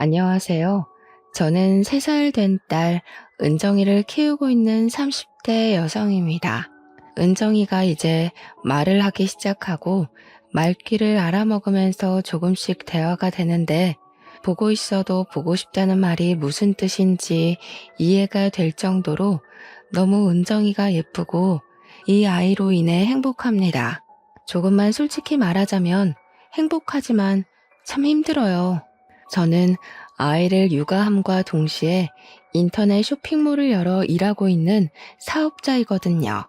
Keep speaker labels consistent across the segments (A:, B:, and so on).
A: 안녕하세요. 저는 3살 된 딸 은정이를 키우고 있는 30대 여성입니다. 은정이가 이제 말을 하기 시작하고 말귀를 알아먹으면서 조금씩 대화가 되는데 보고 있어도 보고 싶다는 말이 무슨 뜻인지 이해가 될 정도로 너무 은정이가 예쁘고 이 아이로 인해 행복합니다. 조금만 솔직히 말하자면 행복하지만 참 힘들어요. 저는 아이를 육아함과 동시에 인터넷 쇼핑몰을 열어 일하고 있는 사업자이거든요.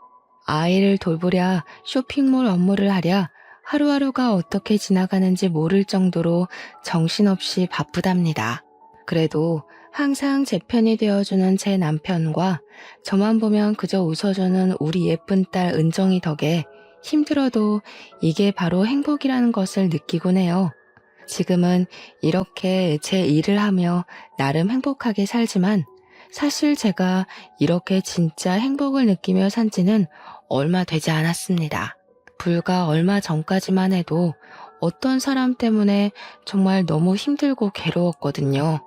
A: 아이를 돌보랴 쇼핑몰 업무를 하랴 하루하루가 어떻게 지나가는지 모를 정도로 정신없이 바쁘답니다. 그래도 항상 제 편이 되어주는 제 남편과 저만 보면 그저 웃어주는 우리 예쁜 딸 은정이 덕에 힘들어도 이게 바로 행복이라는 것을 느끼곤 해요. 지금은 이렇게 제 일을 하며 나름 행복하게 살지만 사실 제가 이렇게 진짜 행복을 느끼며 산 지는 얼마 되지 않았습니다. 불과 얼마 전까지만 해도 어떤 사람 때문에 정말 너무 힘들고 괴로웠거든요.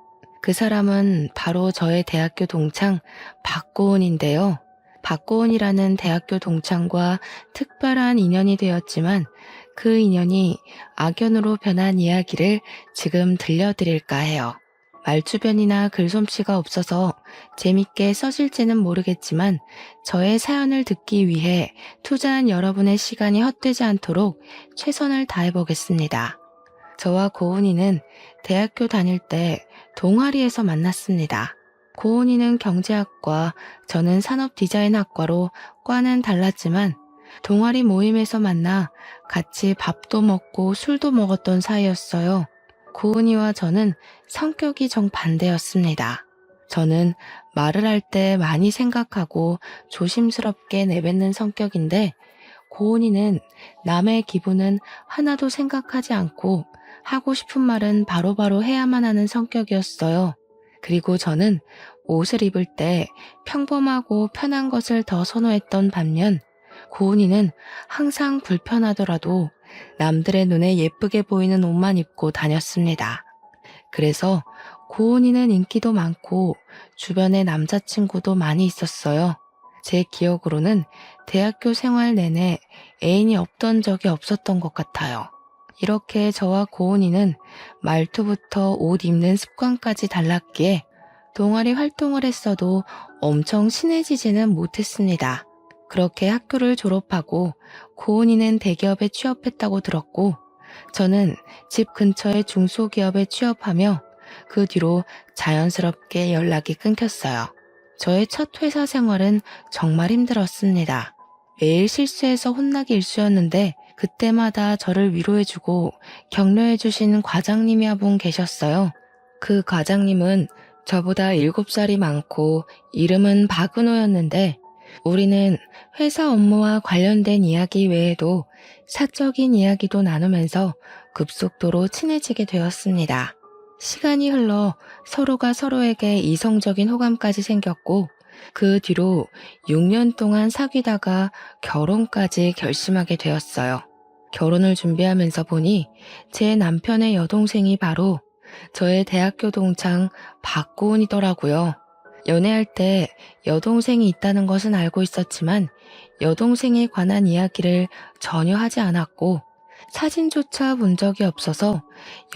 A: 그 사람은 바로 저의 대학교 동창 박고은인데요. 박고은이라는 대학교 동창과 특별한 인연이 되었지만 그 인연이 악연으로 변한 이야기를 지금 들려드릴까 해요. 말주변이나 글솜씨가 없어서 재밌게 써질지는 모르겠지만 저의 사연을 듣기 위해 투자한 여러분의 시간이 헛되지 않도록 최선을 다해보겠습니다. 저와 고은이는 대학교 다닐 때 동아리에서 만났습니다. 고은이는 경제학과, 저는 산업디자인학과로 과는 달랐지만 동아리 모임에서 만나 같이 밥도 먹고 술도 먹었던 사이였어요. 고은이와 저는 성격이 정반대였습니다. 저는 말을 할 때 많이 생각하고 조심스럽게 내뱉는 성격인데 고은이는 남의 기분은 하나도 생각하지 않고 하고 싶은 말은 바로바로 해야만 하는 성격이었어요. 그리고 저는 옷을 입을 때 평범하고 편한 것을 더 선호했던 반면 고은이는 항상 불편하더라도 남들의 눈에 예쁘게 보이는 옷만 입고 다녔습니다. 그래서 고은이는 인기도 많고 주변에 남자친구도 많이 있었어요. 제 기억으로는 대학교 생활 내내 애인이 없던 적이 없었던 것 같아요. 이렇게 저와 고은이는 말투부터 옷 입는 습관까지 달랐기에 동아리 활동을 했어도 엄청 친해지지는 못했습니다. 그렇게 학교를 졸업하고 고은이는 대기업에 취업했다고 들었고 저는 집 근처의 중소기업에 취업하며 그 뒤로 자연스럽게 연락이 끊겼어요. 저의 첫 회사 생활은 정말 힘들었습니다. 매일 실수해서 혼나기 일쑤였는데 그때마다 저를 위로해주고 격려해주신 과장님이 한 분 계셨어요. 그 과장님은 저보다 7살이 많고 이름은 박은호였는데 우리는 회사 업무와 관련된 이야기 외에도 사적인 이야기도 나누면서 급속도로 친해지게 되었습니다. 시간이 흘러 서로가 서로에게 이성적인 호감까지 생겼고 그 뒤로 6년 동안 사귀다가 결혼까지 결심하게 되었어요. 결혼을 준비하면서 보니 제 남편의 여동생이 바로 저의 대학교 동창 박고은이더라고요. 연애할 때 여동생이 있다는 것은 알고 있었지만 여동생에 관한 이야기를 전혀 하지 않았고 사진조차 본 적이 없어서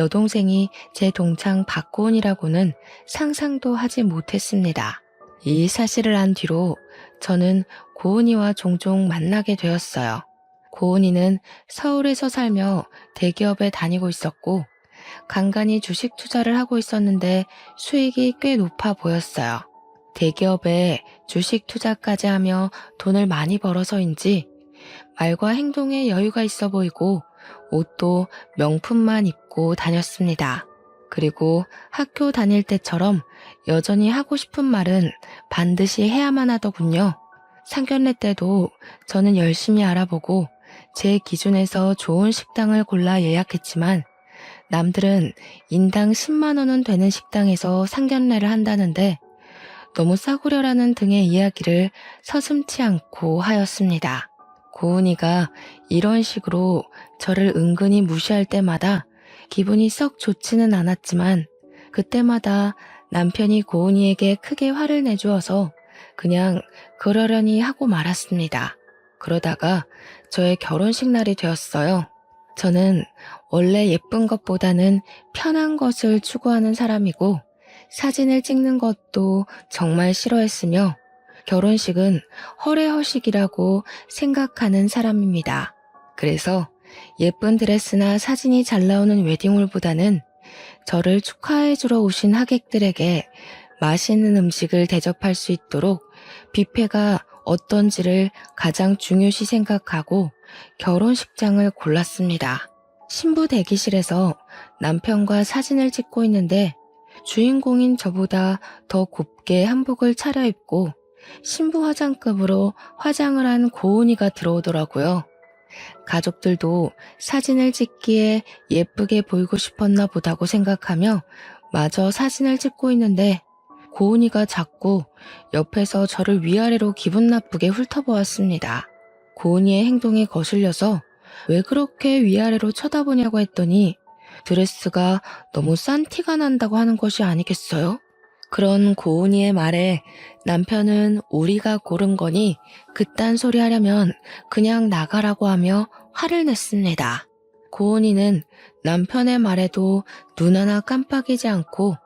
A: 여동생이 제 동창 박고은이라고는 상상도 하지 못했습니다. 이 사실을 안 뒤로 저는 고은이와 종종 만나게 되었어요. 고은이는 서울에서 살며 대기업에 다니고 있었고 간간히 주식 투자를 하고 있었는데 수익이 꽤 높아 보였어요. 대기업에 주식 투자까지 하며 돈을 많이 벌어서인지 말과 행동에 여유가 있어 보이고 옷도 명품만 입고 다녔습니다. 그리고 학교 다닐 때처럼 여전히 하고 싶은 말은 반드시 해야만 하더군요. 상견례 때도 저는 열심히 알아보고 제 기준에서 좋은 식당을 골라 예약했지만 남들은 인당 10만 원은 되는 식당에서 상견례를 한다는데 너무 싸구려라는 등의 이야기를 서슴지 않고 하였습니다. 고은이가 이런 식으로 저를 은근히 무시할 때마다 기분이 썩 좋지는 않았지만 그때마다 남편이 고은이에게 크게 화를 내주어서 그냥 그러려니 하고 말았습니다. 그러다가 저의 결혼식 날이 되었어요. 저는 원래 예쁜 것보다는 편한 것을 추구하는 사람이고 사진을 찍는 것도 정말 싫어했으며 결혼식은 허례허식이라고 생각하는 사람입니다. 그래서 예쁜 드레스나 사진이 잘 나오는 웨딩홀보다는 저를 축하해주러 오신 하객들에게 맛있는 음식을 대접할 수 있도록 뷔페가 어떤지를 가장 중요시 생각하고 결혼식장을 골랐습니다. 신부 대기실에서 남편과 사진을 찍고 있는데 주인공인 저보다 더 곱게 한복을 차려입고 신부 화장급으로 화장을 한 고은이가 들어오더라고요. 가족들도 사진을 찍기에 예쁘게 보이고 싶었나 보다고 생각하며 마저 사진을 찍고 있는데 고은이가 자꾸 옆에서 저를 위아래로 기분 나쁘게 훑어보았습니다. 고은이의 행동에 거슬려서 왜 그렇게 위아래로 쳐다보냐고 했더니 드레스가 너무 싼 티가 난다고 하는 것이 아니겠어요? 그런 고은이의 말에 남편은 우리가 고른 거니 그딴 소리 하려면 그냥 나가라고 하며 화를 냈습니다. 고은이는 남편의 말에도 눈 하나 깜빡이지 않고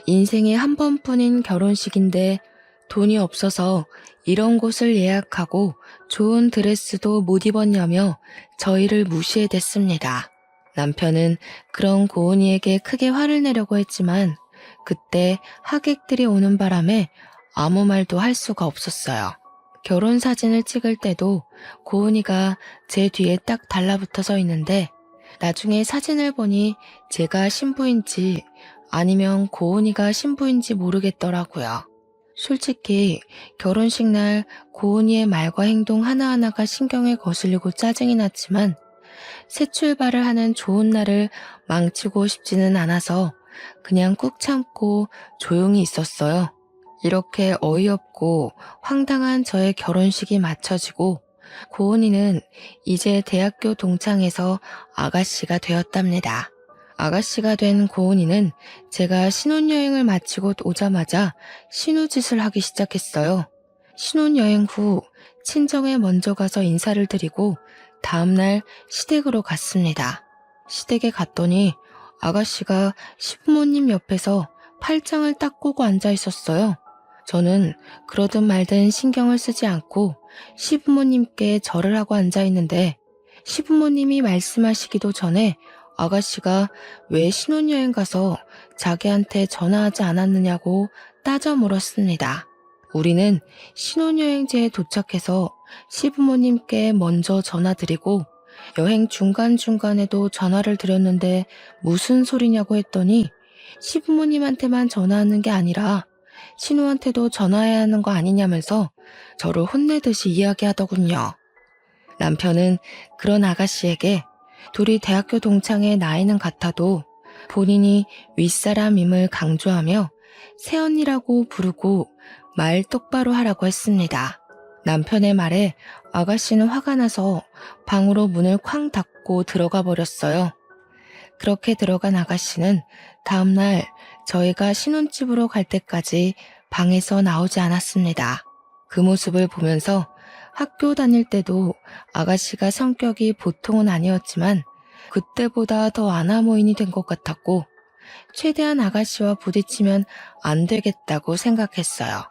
A: 인생에 한 번뿐인 결혼식인데 돈이 없어서 이런 곳을 예약하고 좋은 드레스도 못 입었냐며 저희를 무시해댔습니다. 남편은 그런 고은이에게 크게 화를 내려고 했지만 그때 하객들이 오는 바람에 아무 말도 할 수가 없었어요. 결혼 사진을 찍을 때도 고은이가 제 뒤에 딱 달라붙어 서 있는데 나중에 사진을 보니 제가 신부인지 아니면 고은이가 신부인지 모르겠더라고요. 솔직히 결혼식 날 고은이의 말과 행동 하나하나가 신경에 거슬리고 짜증이 났지만 새 출발을 하는 좋은 날을 망치고 싶지는 않아서 그냥 꾹 참고 조용히 있었어요. 이렇게 어이없고 황당한 저의 결혼식이 마쳐지고 고은이는 이제 대학교 동창에서 아가씨가 되었답니다. 아가씨가 된 고은이는 제가 신혼여행을 마치고 오자마자 신우짓을 하기 시작했어요. 신혼여행 후 친정에 먼저 가서 인사를 드리고 다음날 시댁으로 갔습니다. 시댁에 갔더니 아가씨가 시부모님 옆에서 팔짱을 딱 꼬고 앉아 있었어요. 저는 그러든 말든 신경을 쓰지 않고 시부모님께 절을 하고 앉아 있는데 시부모님이 말씀하시기도 전에 아가씨가 왜 신혼여행 가서 자기한테 전화하지 않았느냐고 따져 물었습니다. 우리는 신혼여행지에 도착해서 시부모님께 먼저 전화드리고 여행 중간중간에도 전화를 드렸는데 무슨 소리냐고 했더니 시부모님한테만 전화하는 게 아니라 신우한테도 전화해야 하는 거 아니냐면서 저를 혼내듯이 이야기하더군요. 남편은 그런 아가씨에게 둘이 대학교 동창의 나이는 같아도 본인이 윗사람임을 강조하며 새언니라고 부르고 말 똑바로 하라고 했습니다. 남편의 말에 아가씨는 화가 나서 방으로 문을 쾅 닫고 들어가 버렸어요. 그렇게 들어간 아가씨는 다음날 저희가 신혼집으로 갈 때까지 방에서 나오지 않았습니다. 그 모습을 보면서 학교 다닐 때도 아가씨가 성격이 보통은 아니었지만 그때보다 더 아나모인이 된 것 같았고 최대한 아가씨와 부딪히면 안 되겠다고 생각했어요.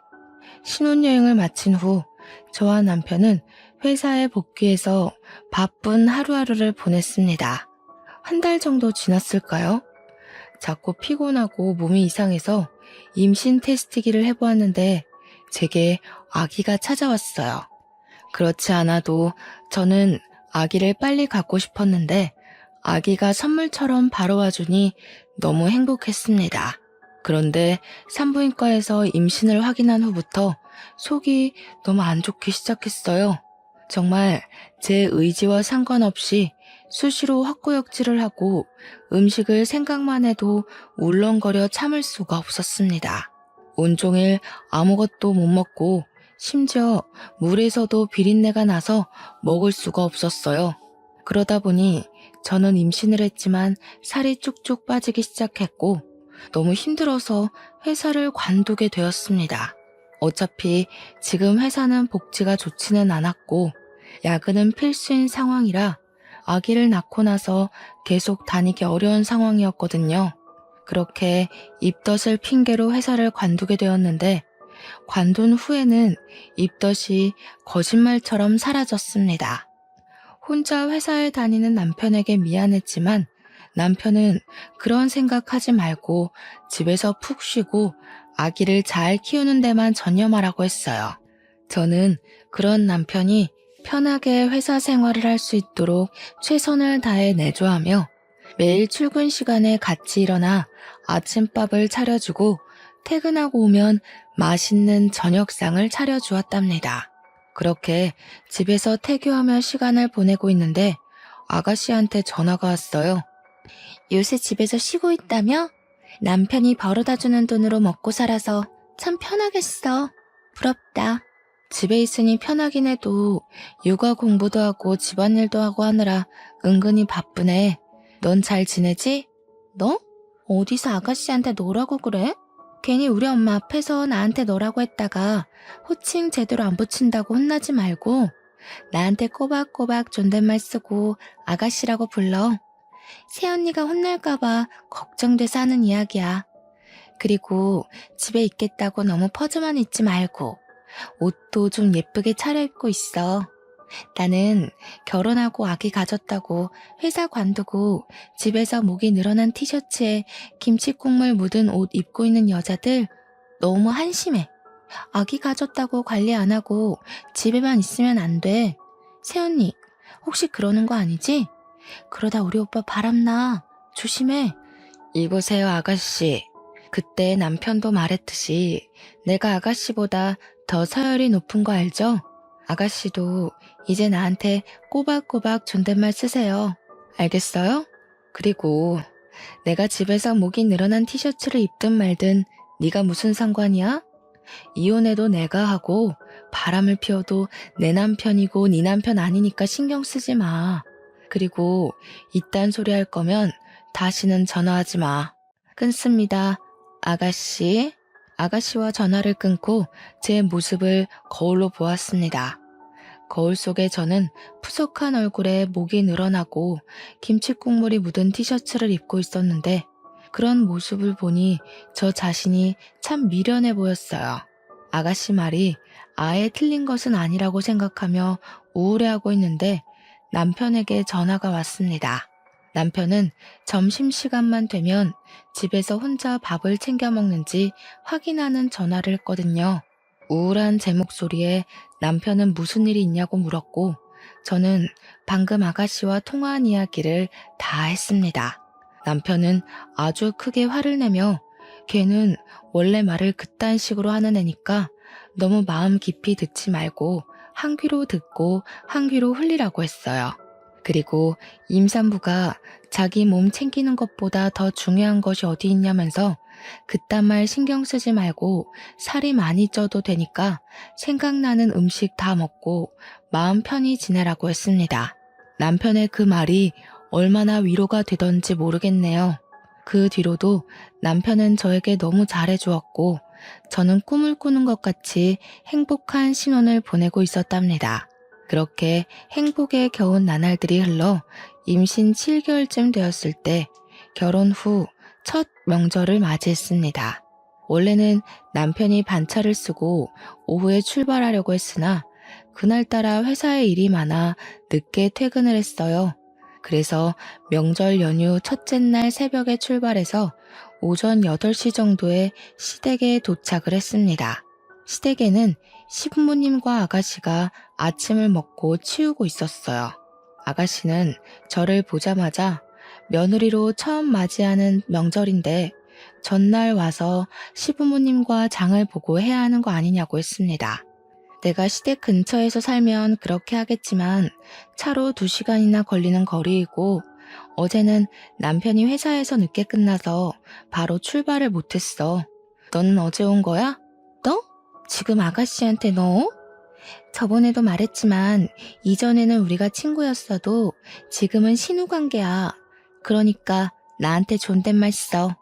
A: 신혼여행을 마친 후 저와 남편은 회사에 복귀해서 바쁜 하루하루를 보냈습니다. 한 달 정도 지났을까요? 자꾸 피곤하고 몸이 이상해서 임신 테스트기를 해보았는데 제게 아기가 찾아왔어요. 그렇지 않아도 저는 아기를 빨리 갖고 싶었는데 아기가 선물처럼 바로 와주니 너무 행복했습니다. 그런데 산부인과에서 임신을 확인한 후부터 속이 너무 안 좋기 시작했어요. 정말 제 의지와 상관없이 수시로 헛구역질을 하고 음식을 생각만 해도 울렁거려 참을 수가 없었습니다. 온종일 아무것도 못 먹고 심지어 물에서도 비린내가 나서 먹을 수가 없었어요. 그러다 보니 저는 임신을 했지만 살이 쭉쭉 빠지기 시작했고 너무 힘들어서 회사를 관두게 되었습니다. 어차피 지금 회사는 복지가 좋지는 않았고 야근은 필수인 상황이라 아기를 낳고 나서 계속 다니기 어려운 상황이었거든요. 그렇게 입덧을 핑계로 회사를 관두게 되었는데 관둔 후에는 입덧이 거짓말처럼 사라졌습니다. 혼자 회사에 다니는 남편에게 미안했지만 남편은 그런 생각하지 말고 집에서 푹 쉬고 아기를 잘 키우는 데만 전념하라고 했어요. 저는 그런 남편이 편하게 회사 생활을 할 수 있도록 최선을 다해 내조하며 매일 출근 시간에 같이 일어나 아침밥을 차려주고 퇴근하고 오면 맛있는 저녁상을 차려주었답니다. 그렇게 집에서 태교하며 시간을 보내고 있는데 아가씨한테 전화가 왔어요. 요새 집에서 쉬고 있다며? 남편이 벌어다주는 돈으로 먹고 살아서 참 편하겠어. 부럽다. 집에 있으니 편하긴 해도 육아 공부도 하고 집안일도 하고 하느라 은근히 바쁘네. 넌 잘 지내지? 너? 어디서 아가씨한테 너라고 그래? 괜히 우리 엄마 앞에서 나한테 너라고 했다가 호칭 제대로 안 붙인다고 혼나지 말고 나한테 꼬박꼬박 존댓말 쓰고 아가씨라고 불러. 새언니가 혼날까봐 걱정돼서 하는 이야기야. 그리고 집에 있겠다고 너무 퍼져만 있지 말고 옷도 좀 예쁘게 차려입고 있어. 나는 결혼하고 아기 가졌다고 회사 관두고 집에서 목이 늘어난 티셔츠에 김치국물 묻은 옷 입고 있는 여자들 너무 한심해. 아기 가졌다고 관리 안 하고 집에만 있으면 안 돼. 새언니, 혹시 그러는 거 아니지? 그러다 우리 오빠 바람나. 조심해. 이보세요, 아가씨. 그때 남편도 말했듯이 내가 아가씨보다 더 서열이 높은 거 알죠? 아가씨도 이제 나한테 꼬박꼬박 존댓말 쓰세요. 알겠어요? 그리고 내가 집에서 목이 늘어난 티셔츠를 입든 말든 네가 무슨 상관이야? 이혼해도 내가 하고 바람을 피워도 내 남편이고 네 남편 아니니까 신경 쓰지 마. 그리고 이딴 소리 할 거면 다시는 전화하지 마. 끊습니다. 아가씨. 아가씨와 전화를 끊고 제 모습을 거울로 보았습니다. 거울 속에 저는 푸석한 얼굴에 목이 늘어나고 김치국물이 묻은 티셔츠를 입고 있었는데 그런 모습을 보니 저 자신이 참 미련해 보였어요. 아가씨 말이 아예 틀린 것은 아니라고 생각하며 우울해하고 있는데 남편에게 전화가 왔습니다. 남편은 점심시간만 되면 집에서 혼자 밥을 챙겨 먹는지 확인하는 전화를 했거든요. 우울한 제 목소리에 남편은 무슨 일이 있냐고 물었고 저는 방금 아가씨와 통화한 이야기를 다 했습니다. 남편은 아주 크게 화를 내며 걔는 원래 말을 그딴 식으로 하는 애니까 너무 마음 깊이 듣지 말고 한 귀로 듣고 한 귀로 흘리라고 했어요. 그리고 임산부가 자기 몸 챙기는 것보다 더 중요한 것이 어디 있냐면서 그딴 말 신경 쓰지 말고 살이 많이 쪄도 되니까 생각나는 음식 다 먹고 마음 편히 지내라고 했습니다. 남편의 그 말이 얼마나 위로가 되던지 모르겠네요. 그 뒤로도 남편은 저에게 너무 잘해주었고 저는 꿈을 꾸는 것 같이 행복한 신혼을 보내고 있었답니다. 그렇게 행복에 겨운 나날들이 흘러 임신 7개월쯤 되었을 때 결혼 후 첫 명절을 맞이했습니다. 원래는 남편이 반차를 쓰고 오후에 출발하려고 했으나 그날따라 회사에 일이 많아 늦게 퇴근을 했어요. 그래서 명절 연휴 첫째 날 새벽에 출발해서 오전 8시 정도에 시댁에 도착을 했습니다. 시댁에는 시부모님과 아가씨가 아침을 먹고 치우고 있었어요. 아가씨는 저를 보자마자 며느리로 처음 맞이하는 명절인데 전날 와서 시부모님과 장을 보고 해야 하는 거 아니냐고 했습니다. 내가 시댁 근처에서 살면 그렇게 하겠지만 차로 2시간이나 걸리는 거리이고 어제는 남편이 회사에서 늦게 끝나서 바로 출발을 못했어. 너는 어제 온 거야? 너? 지금 아가씨한테 너? 저번에도 말했지만 이전에는 우리가 친구였어도 지금은 신우관계야. 그러니까 나한테 존댓말 써.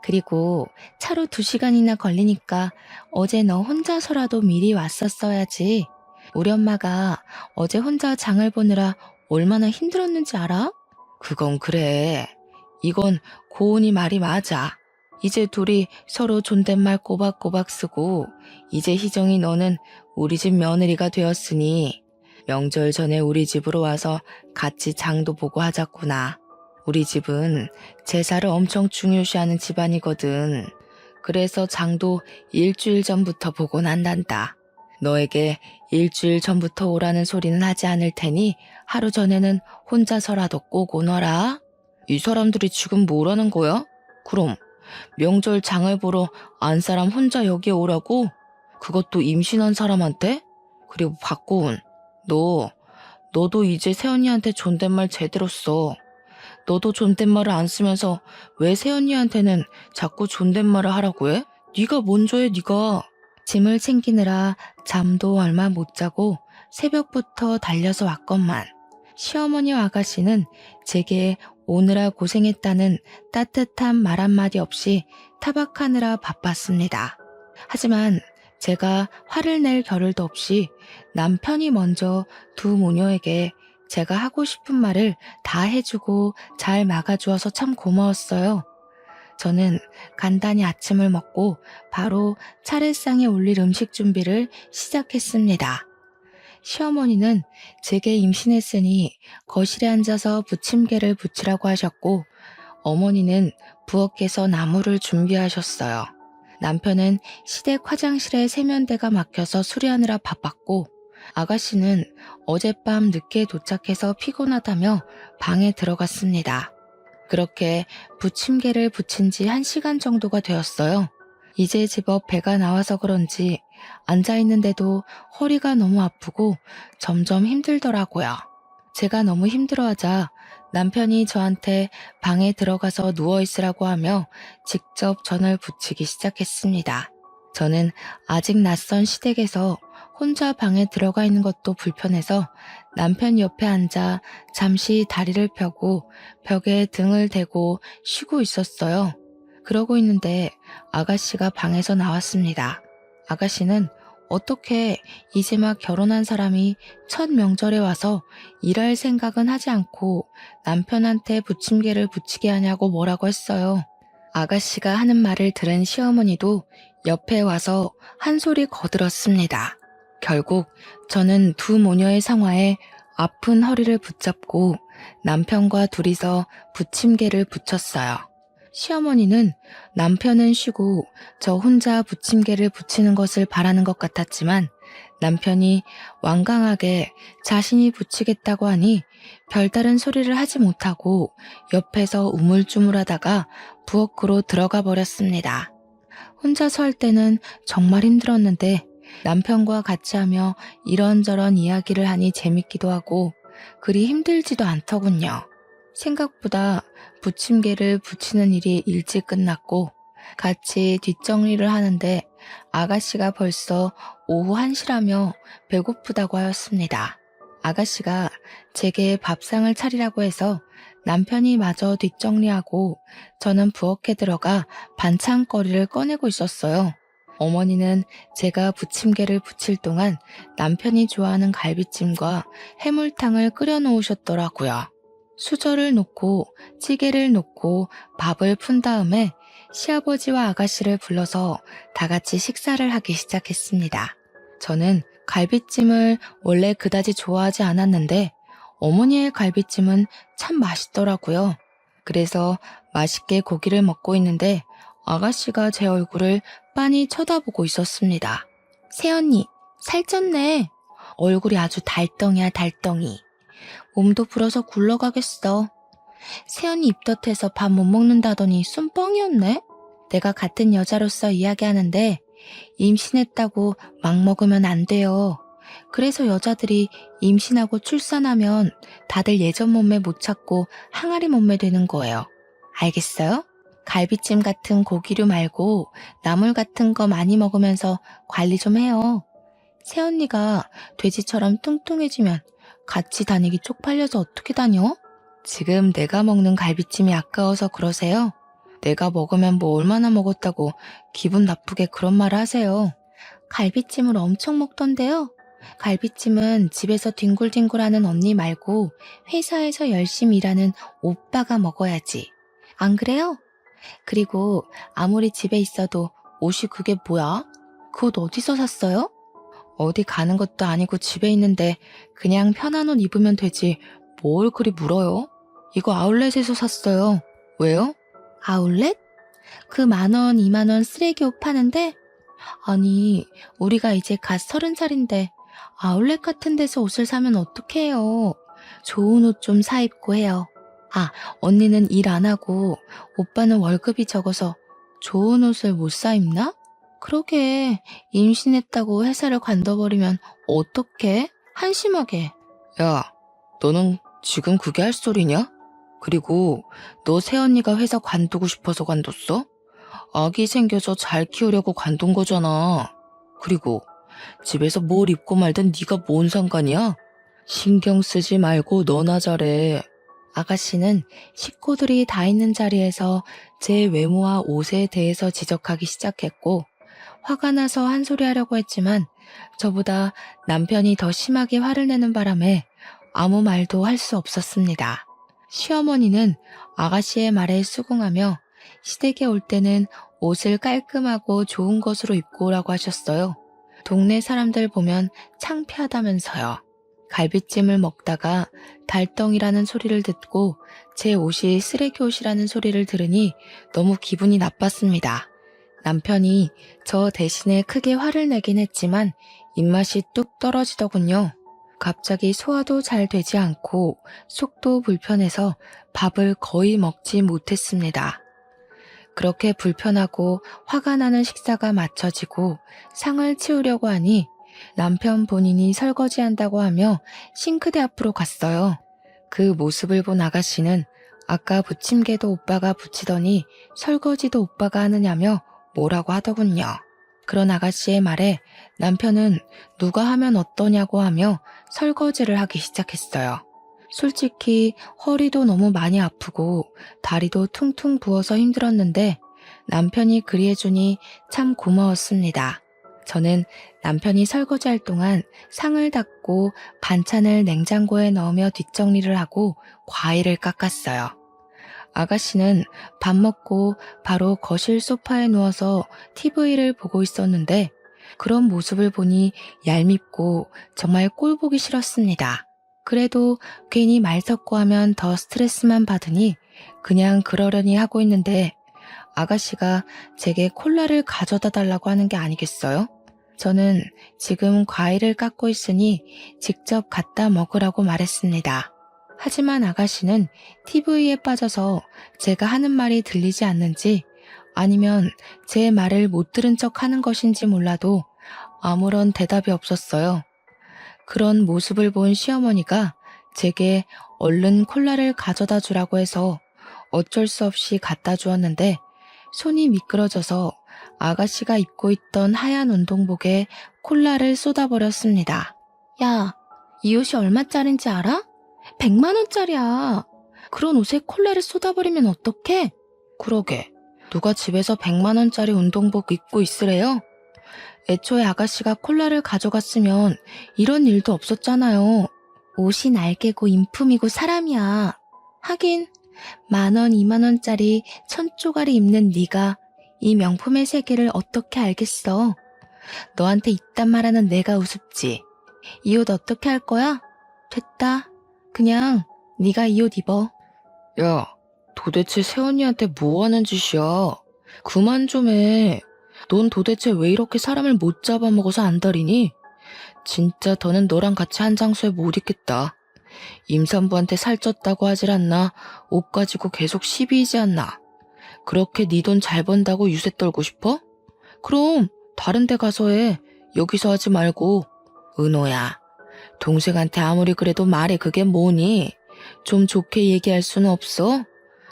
A: 그리고 차로 2시간이나 걸리니까 어제 너 혼자서라도 미리 왔었어야지. 우리 엄마가 어제 혼자 장을 보느라 얼마나 힘들었는지 알아? 그건 그래. 이건 고은이 말이 맞아. 이제 둘이 서로 존댓말 꼬박꼬박 쓰고 이제 희정이 너는 우리 집 며느리가 되었으니 명절 전에 우리 집으로 와서 같이 장도 보고 하자꾸나. 우리 집은 제사를 엄청 중요시하는 집안이거든. 그래서 장도 일주일 전부터 보고 난단다. 너에게 일주일 전부터 오라는 소리는 하지 않을 테니 하루 전에는 혼자서라도 꼭 오너라. 이 사람들이 지금 뭐라는 거야? 그럼 명절 장을 보러 안 사람 혼자 여기에 오라고? 그것도 임신한 사람한테? 그리고 박고은, 너도 이제 새언니한테 존댓말 제대로 써. 너도 존댓말을 안 쓰면서 왜 새언니한테는 자꾸 존댓말을 하라고 해? 네가 먼저 해, 네가. 짐을 챙기느라 잠도 얼마 못 자고 새벽부터 달려서 왔건만 시어머니와 아가씨는 제게 오느라 고생했다는 따뜻한 말 한마디 없이 타박하느라 바빴습니다. 하지만 제가 화를 낼 겨를도 없이 남편이 먼저 두 모녀에게 제가 하고 싶은 말을 다 해주고 잘 막아주어서 참 고마웠어요. 저는 간단히 아침을 먹고 바로 차례상에 올릴 음식 준비를 시작했습니다. 시어머니는 제게 임신했으니 거실에 앉아서 부침개를 부치라고 하셨고 어머니는 부엌에서 나물을 준비하셨어요. 남편은 시댁 화장실에 세면대가 막혀서 수리하느라 바빴고 아가씨는 어젯밤 늦게 도착해서 피곤하다며 방에 들어갔습니다. 그렇게 부침개를 부친 지 1시간 정도가 되었어요. 이제 제법 배가 나와서 그런지 앉아있는데도 허리가 너무 아프고 점점 힘들더라고요. 제가 너무 힘들어하자 남편이 저한테 방에 들어가서 누워있으라고 하며 직접 전을 부치기 시작했습니다. 저는 아직 낯선 시댁에서 혼자 방에 들어가 있는 것도 불편해서 남편 옆에 앉아 잠시 다리를 펴고 벽에 등을 대고 쉬고 있었어요. 그러고 있는데 아가씨가 방에서 나왔습니다. 아가씨는 어떻게 이제 막 결혼한 사람이 첫 명절에 와서 일할 생각은 하지 않고 남편한테 부침개를 부치게 하냐고 뭐라고 했어요. 아가씨가 하는 말을 들은 시어머니도 옆에 와서 한 소리 거들었습니다. 결국 저는 두 모녀의 상화에 아픈 허리를 붙잡고 남편과 둘이서 부침개를 부쳤어요. 시어머니는 남편은 쉬고 저 혼자 부침개를 부치는 것을 바라는 것 같았지만 남편이 완강하게 자신이 부치겠다고 하니 별다른 소리를 하지 못하고 옆에서 우물쭈물하다가 부엌으로 들어가 버렸습니다. 혼자서 할 때는 정말 힘들었는데 남편과 같이 하며 이런저런 이야기를 하니 재밌기도 하고 그리 힘들지도 않더군요. 생각보다 부침개를 부치는 일이 일찍 끝났고 같이 뒷정리를 하는데 아가씨가 벌써 오후 1시라며 배고프다고 하였습니다. 아가씨가 제게 밥상을 차리라고 해서 남편이 마저 뒷정리하고 저는 부엌에 들어가 반찬거리를 꺼내고 있었어요. 어머니는 제가 부침개를 부칠 동안 남편이 좋아하는 갈비찜과 해물탕을 끓여 놓으셨더라고요. 수저를 놓고 찌개를 놓고 밥을 푼 다음에 시아버지와 아가씨를 불러서 다 같이 식사를 하기 시작했습니다. 저는 갈비찜을 원래 그다지 좋아하지 않았는데 어머니의 갈비찜은 참 맛있더라고요. 그래서 맛있게 고기를 먹고 있는데 아가씨가 제 얼굴을 빤히 쳐다보고 있었습니다. 새언니, 살쪘네. 얼굴이 아주 달덩이야, 달덩이. 몸도 불어서 굴러가겠어. 새언니 입덧해서 밥 못 먹는다더니 쏨뻥이었네. 내가 같은 여자로서 이야기하는데 임신했다고 막 먹으면 안 돼요. 그래서 여자들이 임신하고 출산하면 다들 예전 몸매 못 찾고 항아리 몸매 되는 거예요. 알겠어요? 갈비찜 같은 고기류 말고 나물 같은 거 많이 먹으면서 관리 좀 해요. 새언니가 돼지처럼 뚱뚱해지면 같이 다니기 쪽팔려서 어떻게 다녀? 지금 내가 먹는 갈비찜이 아까워서 그러세요? 내가 먹으면 뭐 얼마나 먹었다고 기분 나쁘게 그런 말을 하세요. 갈비찜을 엄청 먹던데요. 갈비찜은 집에서 뒹굴뒹굴하는 언니 말고 회사에서 열심히 일하는 오빠가 먹어야지. 안 그래요? 그리고 아무리 집에 있어도 옷이 그게 뭐야? 그 옷 어디서 샀어요? 어디 가는 것도 아니고 집에 있는데 그냥 편한 옷 입으면 되지 뭘 그리 물어요? 이거 아울렛에서 샀어요. 왜요? 아울렛? 그 10,000원, 20,000원 쓰레기 옷 파는데? 아니, 우리가 이제 갓 30살인데 아울렛 같은 데서 옷을 사면 어떡해요. 좋은 옷 좀 사 입고 해요. 아, 언니는 일 안 하고 오빠는 월급이 적어서 좋은 옷을 못 사 입나? 그러게, 임신했다고 회사를 관둬버리면 어떡해? 한심하게. 야, 너는 지금 그게 할 소리냐? 그리고 너 새언니가 회사 관두고 싶어서 관뒀어? 아기 생겨서 잘 키우려고 관둔 거잖아. 그리고 집에서 뭘 입고 말든 네가 뭔 상관이야? 신경 쓰지 말고 너나 잘해. 아가씨는 식구들이 다 있는 자리에서 제 외모와 옷에 대해서 지적하기 시작했고 화가 나서 한 소리 하려고 했지만 저보다 남편이 더 심하게 화를 내는 바람에 아무 말도 할 수 없었습니다. 시어머니는 아가씨의 말에 수긍하며 시댁에 올 때는 옷을 깔끔하고 좋은 것으로 입고 오라고 하셨어요. 동네 사람들 보면 창피하다면서요. 갈비찜을 먹다가 달덩이라는 소리를 듣고 제 옷이 쓰레기 옷이라는 소리를 들으니 너무 기분이 나빴습니다. 남편이 저 대신에 크게 화를 내긴 했지만 입맛이 뚝 떨어지더군요. 갑자기 소화도 잘 되지 않고 속도 불편해서 밥을 거의 먹지 못했습니다. 그렇게 불편하고 화가 나는 식사가 마쳐지고 상을 치우려고 하니 남편 본인이 설거지한다고 하며 싱크대 앞으로 갔어요. 그 모습을 본 아가씨는 아까 부침개도 오빠가 부치더니 설거지도 오빠가 하느냐며 뭐라고 하더군요. 그런 아가씨의 말에 남편은 누가 하면 어떠냐고 하며 설거지를 하기 시작했어요. 솔직히 허리도 너무 많이 아프고 다리도 퉁퉁 부어서 힘들었는데 남편이 그리해주니 참 고마웠습니다. 저는 남편이 설거지할 동안 상을 닦고 반찬을 냉장고에 넣으며 뒷정리를 하고 과일을 깎았어요. 아가씨는 밥 먹고 바로 거실 소파에 누워서 TV를 보고 있었는데 그런 모습을 보니 얄밉고 정말 꼴 보기 싫었습니다. 그래도 괜히 말 섞고 하면 더 스트레스만 받으니 그냥 그러려니 하고 있는데 아가씨가 제게 콜라를 가져다 달라고 하는 게 아니겠어요? 저는 지금 과일을 깎고 있으니 직접 갖다 먹으라고 말했습니다. 하지만 아가씨는 TV에 빠져서 제가 하는 말이 들리지 않는지 아니면 제 말을 못 들은 척 하는 것인지 몰라도 아무런 대답이 없었어요. 그런 모습을 본 시어머니가 제게 얼른 콜라를 가져다 주라고 해서 어쩔 수 없이 갖다 주었는데 손이 미끄러져서 아가씨가 입고 있던 하얀 운동복에 콜라를 쏟아버렸습니다. 야, 이 옷이 얼마짜린지 알아? 100만 원짜리야. 그런 옷에 콜라를 쏟아버리면 어떡해? 그러게, 누가 집에서 100만 원짜리 운동복 입고 있으래요? 애초에 아가씨가 콜라를 가져갔으면 이런 일도 없었잖아요. 옷이 날개고 인품이고 사람이야. 하긴 10,000원, 20,000원짜리 1,000조가리 입는 네가 이 명품의 세계를 어떻게 알겠어. 너한테 이딴 말하는 내가 우습지. 이 옷 어떻게 할 거야? 됐다. 그냥 네가 이 옷 입어. 야, 도대체 새언니한테 뭐 하는 짓이야? 그만 좀 해. 넌 도대체 왜 이렇게 사람을 못 잡아먹어서 안달이니? 진짜 더는 너랑 같이 한 장소에 못 있겠다. 임산부한테 살쪘다고 하질 않나? 옷 가지고 계속 시비이지 않나? 그렇게 네 돈 잘 번다고 유세 떨고 싶어? 그럼 다른 데 가서 해. 여기서 하지 말고. 은호야, 동생한테 아무리 그래도 말해 그게 뭐니? 좀 좋게 얘기할 수는 없어?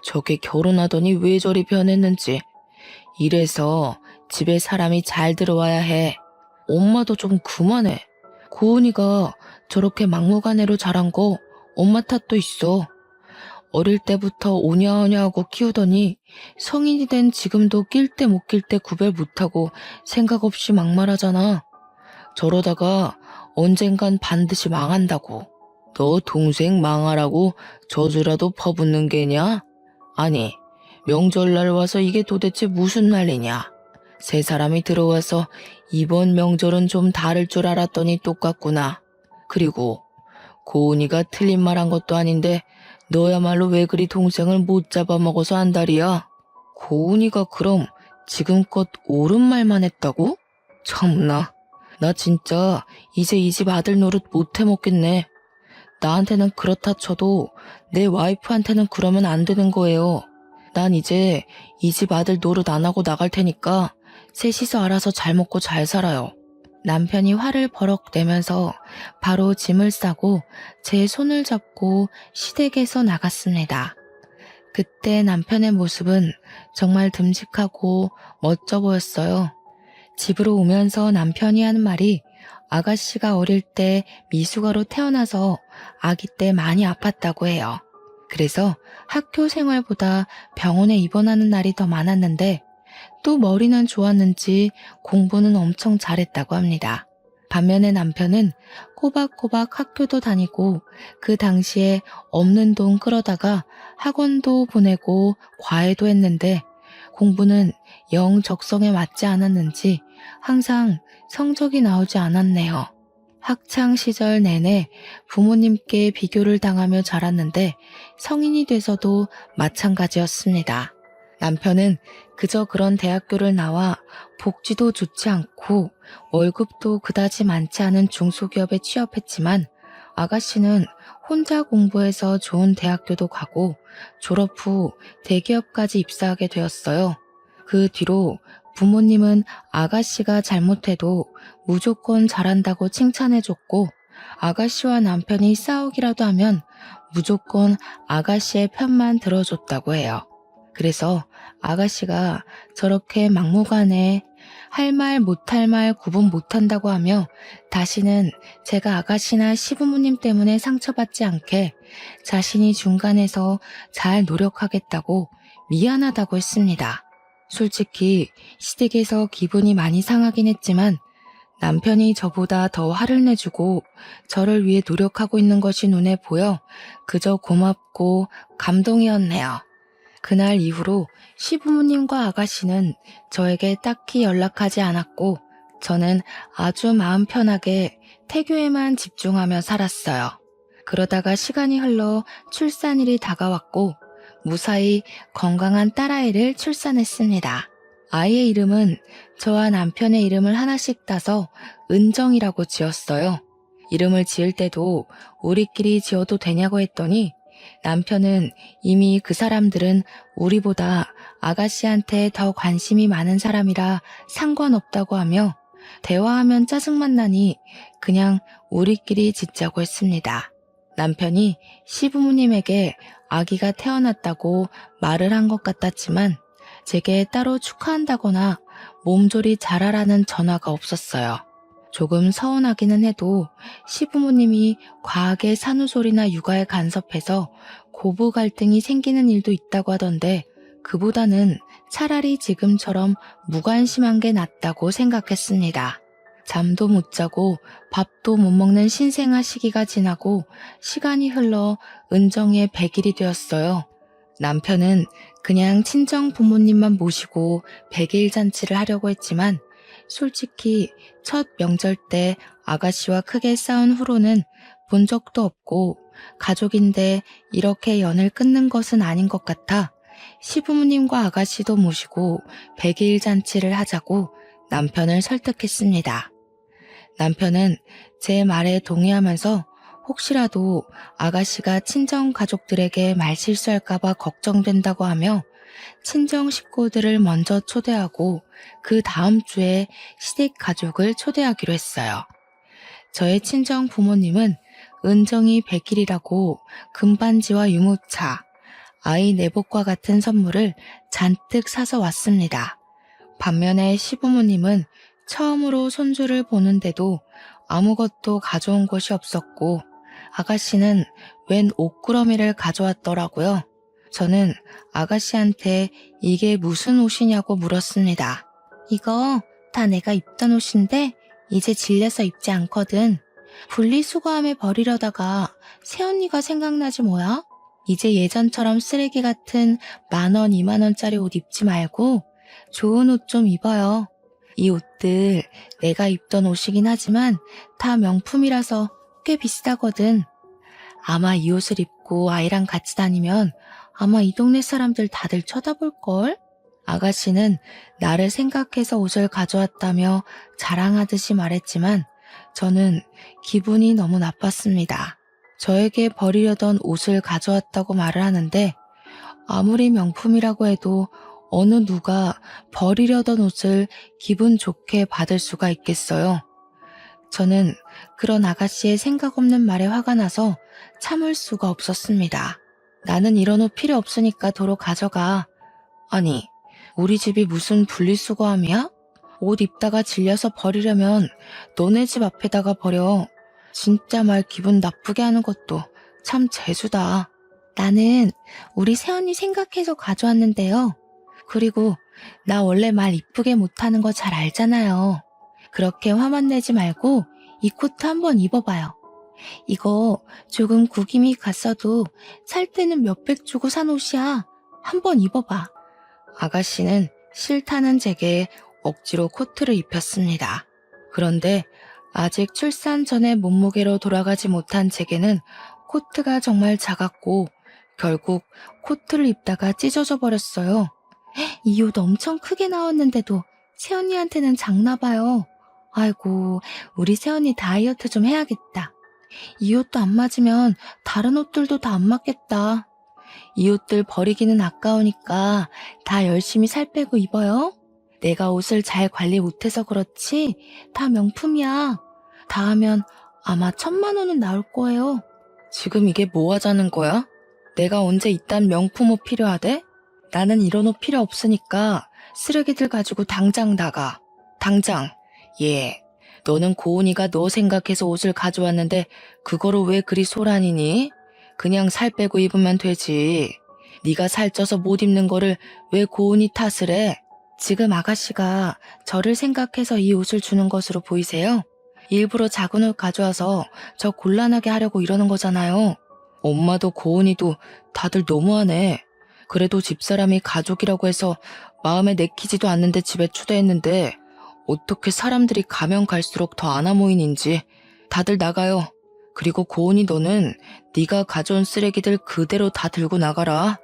A: 저게 결혼하더니 왜 저리 변했는지. 이래서 집에 사람이 잘 들어와야 해. 엄마도 좀 그만해. 고은이가 저렇게 막무가내로 자란 거 엄마 탓도 있어. 어릴 때부터 오냐오냐하고 키우더니 성인이 된 지금도 낄 때 못 낄 때 구별 못하고 생각 없이 막말하잖아. 저러다가 언젠간 반드시 망한다고. 너 동생 망하라고 저주라도 퍼붓는 게냐? 아니, 명절날 와서 이게 도대체 무슨 난리냐? 세 사람이 들어와서 이번 명절은 좀 다를 줄 알았더니 똑같구나. 그리고 고은이가 틀린 말 한 것도 아닌데 너야말로 왜 그리 동생을 못 잡아먹어서 안달이야? 고은이가 그럼 지금껏 옳은 말만 했다고? 참나, 나 진짜 이제 이 집 아들 노릇 못 해먹겠네. 나한테는 그렇다 쳐도 내 와이프한테는 그러면 안 되는 거예요. 난 이제 이 집 아들 노릇 안 하고 나갈 테니까 셋이서 알아서 잘 먹고 잘 살아요. 남편이 화를 버럭 내면서 바로 짐을 싸고 제 손을 잡고 시댁에서 나갔습니다. 그때 남편의 모습은 정말 듬직하고 멋져 보였어요. 집으로 오면서 남편이 하는 말이 아가씨가 어릴 때 미숙아로 태어나서 아기 때 많이 아팠다고 해요. 그래서 학교 생활보다 병원에 입원하는 날이 더 많았는데 또 머리는 좋았는지 공부는 엄청 잘했다고 합니다. 반면에 남편은 꼬박꼬박 학교도 다니고 그 당시에 없는 돈 끌어다가 학원도 보내고 과외도 했는데 공부는 영 적성에 맞지 않았는지 항상 성적이 나오지 않았네요. 학창 시절 내내 부모님께 비교를 당하며 자랐는데 성인이 돼서도 마찬가지였습니다. 남편은 그저 그런 대학교를 나와 복지도 좋지 않고 월급도 그다지 많지 않은 중소기업에 취업했지만 아가씨는 혼자 공부해서 좋은 대학교도 가고 졸업 후 대기업까지 입사하게 되었어요. 그 뒤로 부모님은 아가씨가 잘못해도 무조건 잘한다고 칭찬해줬고 아가씨와 남편이 싸우기라도 하면 무조건 아가씨의 편만 들어줬다고 해요. 그래서 아가씨가 저렇게 막무가내 할 말 못할 말 구분 못한다고 하며 다시는 제가 아가씨나 시부모님 때문에 상처받지 않게 자신이 중간에서 잘 노력하겠다고 미안하다고 했습니다. 솔직히 시댁에서 기분이 많이 상하긴 했지만 남편이 저보다 더 화를 내주고 저를 위해 노력하고 있는 것이 눈에 보여 그저 고맙고 감동이었네요. 그날 이후로 시부모님과 아가씨는 저에게 딱히 연락하지 않았고 저는 아주 마음 편하게 태교에만 집중하며 살았어요. 그러다가 시간이 흘러 출산일이 다가왔고 무사히 건강한 딸아이를 출산했습니다. 아이의 이름은 저와 남편의 이름을 하나씩 따서 은정이라고 지었어요. 이름을 지을 때도 우리끼리 지어도 되냐고 했더니 남편은 이미 그 사람들은 우리보다 아가씨한테 더 관심이 많은 사람이라 상관없다고 하며 대화하면 짜증만 나니 그냥 우리끼리 짓자고 했습니다. 남편이 시부모님에게 아기가 태어났다고 말을 한 것 같았지만 제게 따로 축하한다거나 몸조리 잘하라는 전화가 없었어요. 조금 서운하기는 해도 시부모님이 과하게 산후조리나 육아에 간섭해서 고부 갈등이 생기는 일도 있다고 하던데 그보다는 차라리 지금처럼 무관심한 게 낫다고 생각했습니다. 잠도 못 자고 밥도 못 먹는 신생아 시기가 지나고 시간이 흘러 은정이의 100일이 되었어요. 남편은 그냥 친정 부모님만 모시고 100일 잔치를 하려고 했지만 솔직히 첫 명절 때 아가씨와 크게 싸운 후로는 본 적도 없고 가족인데 이렇게 연을 끊는 것은 아닌 것 같아 시부모님과 아가씨도 모시고 100일 잔치를 하자고 남편을 설득했습니다. 남편은 제 말에 동의하면서 혹시라도 아가씨가 친정 가족들에게 말실수할까봐 걱정된다고 하며 친정 식구들을 먼저 초대하고 그 다음 주에 시댁 가족을 초대하기로 했어요. 저의 친정 부모님은 은정이 100일이라고 금반지와 유모차, 아이 내복과 같은 선물을 잔뜩 사서 왔습니다. 반면에 시부모님은 처음으로 손주를 보는데도 아무것도 가져온 것이 없었고 아가씨는 웬 옷구러미를 가져왔더라고요. 저는 아가씨한테 이게 무슨 옷이냐고 물었습니다. 이거 다 내가 입던 옷인데 이제 질려서 입지 않거든. 분리수거함에 버리려다가 새언니가 생각나지 뭐야? 이제 예전처럼 쓰레기 같은 10,000원, 20,000원짜리 옷 입지 말고 좋은 옷 좀 입어요. 이 옷들 내가 입던 옷이긴 하지만 다 명품이라서 꽤 비싸거든. 아마 이 옷을 입고 아이랑 같이 다니면 아마 이 동네 사람들 다들 쳐다볼걸? 아가씨는 나를 생각해서 옷을 가져왔다며 자랑하듯이 말했지만 저는 기분이 너무 나빴습니다. 저에게 버리려던 옷을 가져왔다고 말을 하는데 아무리 명품이라고 해도 어느 누가 버리려던 옷을 기분 좋게 받을 수가 있겠어요. 저는 그런 아가씨의 생각 없는 말에 화가 나서 참을 수가 없었습니다. 나는 이런 옷 필요 없으니까 도로 가져가. 아니, 우리 집이 무슨 분리수거함이야? 옷 입다가 질려서 버리려면 너네 집 앞에다가 버려. 진짜 말 기분 나쁘게 하는 것도 참 재수다. 나는 우리 새언니 생각해서 가져왔는데요. 그리고 나 원래 말 이쁘게 못하는 거 잘 알잖아요. 그렇게 화만 내지 말고 이 코트 한번 입어봐요. 이거 조금 구김이 갔어도 살 때는 몇백 주고 산 옷이야. 한번 입어봐. 아가씨는 싫다는 제게 억지로 코트를 입혔습니다. 그런데 아직 출산 전에 몸무게로 돌아가지 못한 제게는 코트가 정말 작았고 결국 코트를 입다가 찢어져 버렸어요. 이 옷 엄청 크게 나왔는데도 새언니한테는 작나 봐요. 아이고, 우리 새언니 다이어트 좀 해야겠다. 이 옷도 안 맞으면 다른 옷들도 다 안 맞겠다. 이 옷들 버리기는 아까우니까 다 열심히 살 빼고 입어요. 내가 옷을 잘 관리 못해서 그렇지 다 명품이야. 다 하면 아마 1,000,000원은 나올 거예요. 지금 이게 뭐 하자는 거야? 내가 언제 이딴 명품 옷 필요하대? 나는 이런 옷 필요 없으니까 쓰레기들 가지고 당장 나가. 당장. 예. 너는 고은이가 너 생각해서 옷을 가져왔는데 그거로 왜 그리 소란이니? 그냥 살 빼고 입으면 되지. 네가 살쪄서 못 입는 거를 왜 고은이 탓을 해? 지금 아가씨가 저를 생각해서 이 옷을 주는 것으로 보이세요? 일부러 작은 옷 가져와서 저 곤란하게 하려고 이러는 거잖아요. 엄마도 고은이도 다들 너무하네. 그래도 집사람이 가족이라고 해서 마음에 내키지도 않는데 집에 초대했는데 어떻게 사람들이 가면 갈수록 더 안 와모이는지. 다들 나가요. 그리고 고은이 너는 네가 가져온 쓰레기들 그대로 다 들고 나가라.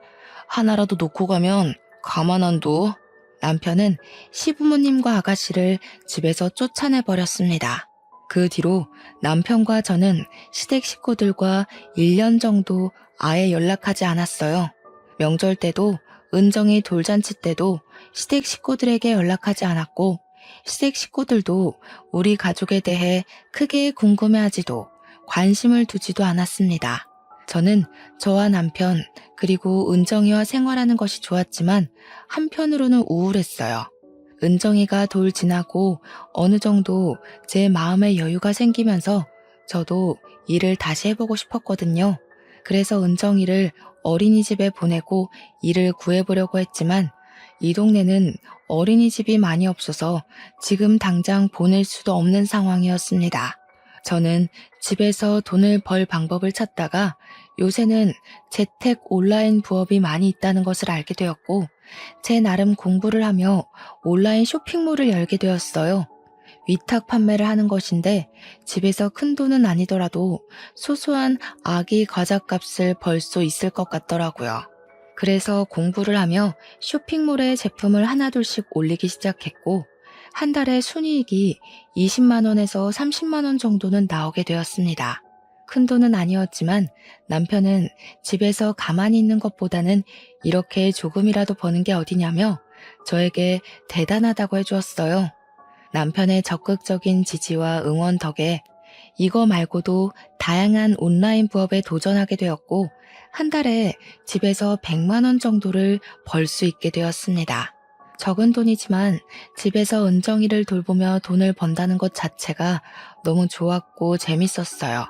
A: 하나라도 놓고 가면 가만 안 둬. 남편은 시부모님과 아가씨를 집에서 쫓아내버렸습니다. 그 뒤로 남편과 저는 시댁 식구들과 1년 정도 아예 연락하지 않았어요. 명절 때도 은정이 돌잔치 때도 시댁 식구들에게 연락하지 않았고 시댁 식구들도 우리 가족에 대해 크게 궁금해하지도 관심을 두지도 않았습니다. 저는 저와 남편 그리고 은정이와 생활하는 것이 좋았지만 한편으로는 우울했어요. 은정이가 돌 지나고 어느 정도 제 마음의 여유가 생기면서 저도 일을 다시 해보고 싶었거든요. 그래서 은정이를 어린이집에 보내고 일을 구해보려고 했지만 이 동네는 어린이집이 많이 없어서 지금 당장 보낼 수도 없는 상황이었습니다. 저는 집에서 돈을 벌 방법을 찾다가 요새는 재택 온라인 부업이 많이 있다는 것을 알게 되었고 제 나름 공부를 하며 온라인 쇼핑몰을 열게 되었어요. 위탁 판매를 하는 것인데 집에서 큰 돈은 아니더라도 소소한 아기 과자값을 벌 수 있을 것 같더라고요. 그래서 공부를 하며 쇼핑몰에 제품을 하나둘씩 올리기 시작했고 한 달에 순이익이 20만 원에서 30만 원 정도는 나오게 되었습니다. 큰 돈은 아니었지만 남편은 집에서 가만히 있는 것보다는 이렇게 조금이라도 버는 게 어디냐며 저에게 대단하다고 해주었어요. 남편의 적극적인 지지와 응원 덕에 이거 말고도 다양한 온라인 부업에 도전하게 되었고 한 달에 집에서 100만 원 정도를 벌 수 있게 되었습니다. 적은 돈이지만 집에서 은정이를 돌보며 돈을 번다는 것 자체가 너무 좋았고 재밌었어요.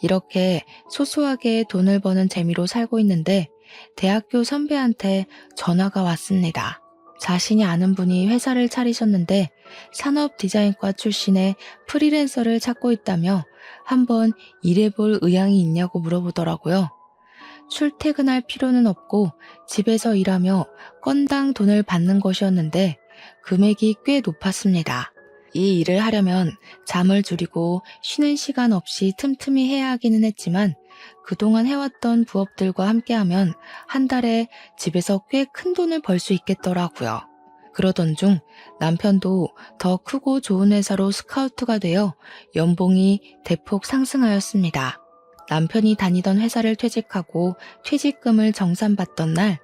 A: 이렇게 소소하게 돈을 버는 재미로 살고 있는데 대학교 선배한테 전화가 왔습니다. 자신이 아는 분이 회사를 차리셨는데 산업 디자인과 출신의 프리랜서를 찾고 있다며 한번 일해볼 의향이 있냐고 물어보더라고요. 출퇴근할 필요는 없고 집에서 일하며 건당 돈을 받는 것이었는데 금액이 꽤 높았습니다. 이 일을 하려면 잠을 줄이고 쉬는 시간 없이 틈틈이 해야 하기는 했지만 그동안 해왔던 부업들과 함께하면 한 달에 집에서 꽤 큰 돈을 벌 수 있겠더라고요. 그러던 중 남편도 더 크고 좋은 회사로 스카우트가 되어 연봉이 대폭 상승하였습니다. 남편이 다니던 회사를 퇴직하고 퇴직금을 정산받던 날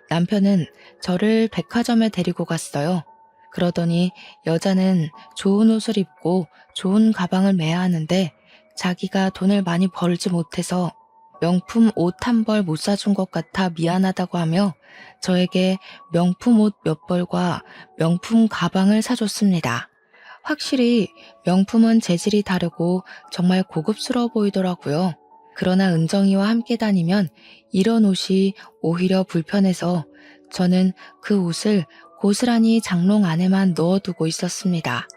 A: 남편은 저를 백화점에 데리고 갔어요. 그러더니 여자는 좋은 옷을 입고 좋은 가방을 매야 하는데 자기가 돈을 많이 벌지 못해서 명품 옷 한 벌 못 사준 것 같아 미안하다고 하며 저에게 명품 옷 몇 벌과 명품 가방을 사줬습니다. 확실히 명품은 재질이 다르고 정말 고급스러워 보이더라고요. 그러나 은정이와 함께 다니면 이런 옷이 오히려 불편해서 저는 그 옷을 고스란히 장롱 안에만 넣어두고 있었습니다.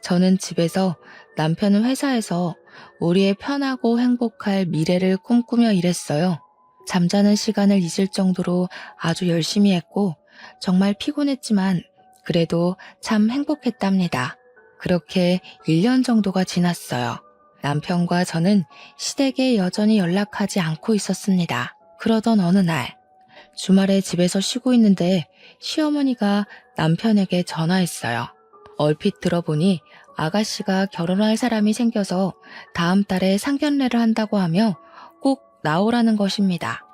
A: 저는 집에서, 남편은 회사에서 우리의 편하고 행복할 미래를 꿈꾸며 일했어요. 잠자는 시간을 잊을 정도로 아주 열심히 했고 정말 피곤했지만 그래도 참 행복했답니다. 그렇게 1년 정도가 지났어요. 남편과 저는 시댁에 여전히 연락하지 않고 있었습니다. 그러던 어느 날 주말에 집에서 쉬고 있는데 시어머니가 남편에게 전화했어요. 얼핏 들어보니 아가씨가 결혼할 사람이 생겨서 다음 달에 상견례를 한다고 하며 꼭 나오라는 것입니다.